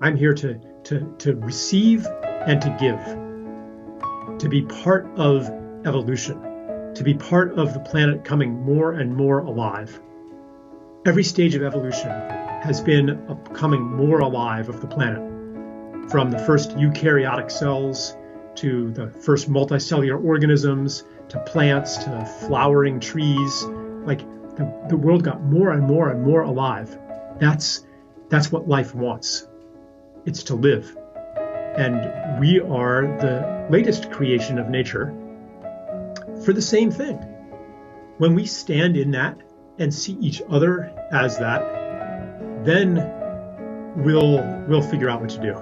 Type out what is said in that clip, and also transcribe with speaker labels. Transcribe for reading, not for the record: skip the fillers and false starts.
Speaker 1: I'm here to receive and to give, to be part of evolution, to be part of the planet coming more and more alive. Every stage of evolution has been a coming more alive of the planet, from the first eukaryotic cells to the first multicellular organisms to plants to flowering trees. Like the world got more and more and more alive. That's what life wants. It's to live. And we are the latest creation of nature for the same thing. When we stand in that and see each other as that, then we'll figure out what to do.